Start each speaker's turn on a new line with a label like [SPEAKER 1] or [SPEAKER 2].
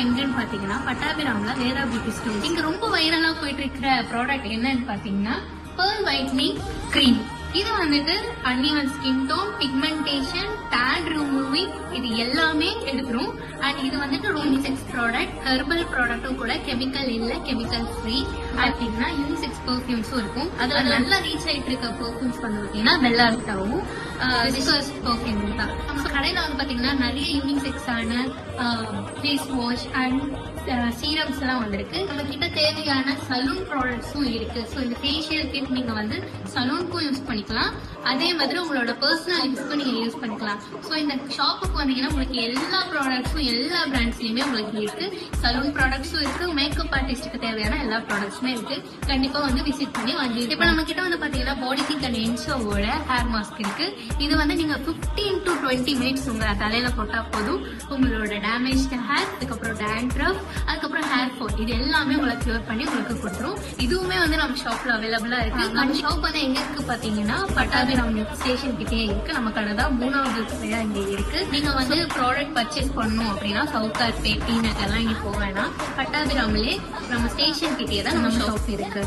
[SPEAKER 1] எங்கன்னு பாத்தீங்கன்னா பட்டாபிராம்ல Veda beauty store. இங்க ரொம்ப வைரலா போயிட்டு இருக்கிற ப்ராடக்ட் என்னன்னு பாத்தீங்கன்னா pearl whitening cream. இது வந்துட்டு uneven skin tone, pigmentation, tan removing இது எல்லாமே எடுத்துரும். அண்ட் இது வந்துட்டு யூனிசெக்ஸ் ப்ராடக்ட், ஹெர்பல் ப்ராடக்ட்டும் கூட, கெமிக்கல் இல்ல, கெமிக்கல் ஃப்ரீ. பாத்தீங்கன்னா யூனிசெக்ஸ் பெர்ஃபியூம்ஸும் இருக்கும். அதுல நல்லா ரீச் ஆயிட்டு இருக்க பெர்ஃபியூம்ஸ் வந்து பாத்தீங்கன்னா பெல்லாவிட்டாவும் விஸ்கர்ஸ் பெர்ஃபியூம் தான். நம்ம கடையில வந்து பாத்தீங்கன்னா நிறைய யூனிசெக்ஸான ஃபேஸ் வாஷ் அண்ட் சீரம்ஸ் எல்லாம் வந்திருக்கு. நம்ம கிட்ட தேவையான சலூன் ப்ராடக்ட்ஸும் இருக்கு. ஸோ இந்த ஃபேஷியல் கிட் நீங்க வந்து சலூனுக்கும் யூஸ் பண்ணிக்கலாம், அதே மாதிரி உங்களோட பர்சனல் யூஸ்க்கும் நீங்க யூஸ் பண்ணிக்கலாம். ஸோ இந்த ஷாப்புக்கு வந்தீங்கன்னா உங்களுக்கு எல்லா ப்ராடக்ட்ஸும் எல்லா பிராண்ட்ஸ்லயுமே உங்களுக்கு இருக்கு. சலூன் ப்ராடக்ட்ஸும் இருக்கு, மேக்கப் ஆர்டிஸ்டுக்கு தேவையான எல்லா ப்ராடக்ட்ஸுமே இருக்கு. கண்டிப்பா வந்து விசிட் பண்ணி வாங்கி. இப்ப நம்ம கிட்ட வந்து பாத்தீங்கன்னா பாடி திங்க் அண்ட் என்ஷோவோட ஹேர் மாஸ்க் இருக்கு. இது வந்து நீங்க 15 to 20 மினிட்ஸ் உங்க தலையில போட்டா போதும், உங்களோட டேமேஜ் ஹேர், அதுக்கப்புறம் டேண்ட்ரஃப், அதுக்கப்புறம் ஹேர் ஃபால் இது எல்லாமே உங்களுக்கு கியூர் பண்ணி உங்களுக்கு கொடுத்துரும். இதுவுமே வந்து நம்ம ஷாப்ல அவைலபிளா இருக்கு. நம்ம ஷாப் வந்து எங்க இருக்கு பாத்தீங்கன்னா பட்டாபிராம் ஸ்டேஷன் கிட்டே இருக்கு. நம்ம கடை தான் 3வது கடையா இங்க இருக்கு. நீங்க வந்து ப்ராடக்ட் பர்ச்சேஸ் பண்ணணும் அப்படின்னா சவுகார்பேட், டீநகர் எல்லாம் இங்க போக வேணாம். பட்டாபிராம்லயே நம்ம ஸ்டேஷன் கிட்டே தான் நம்ம ஷாப் இருக்கு.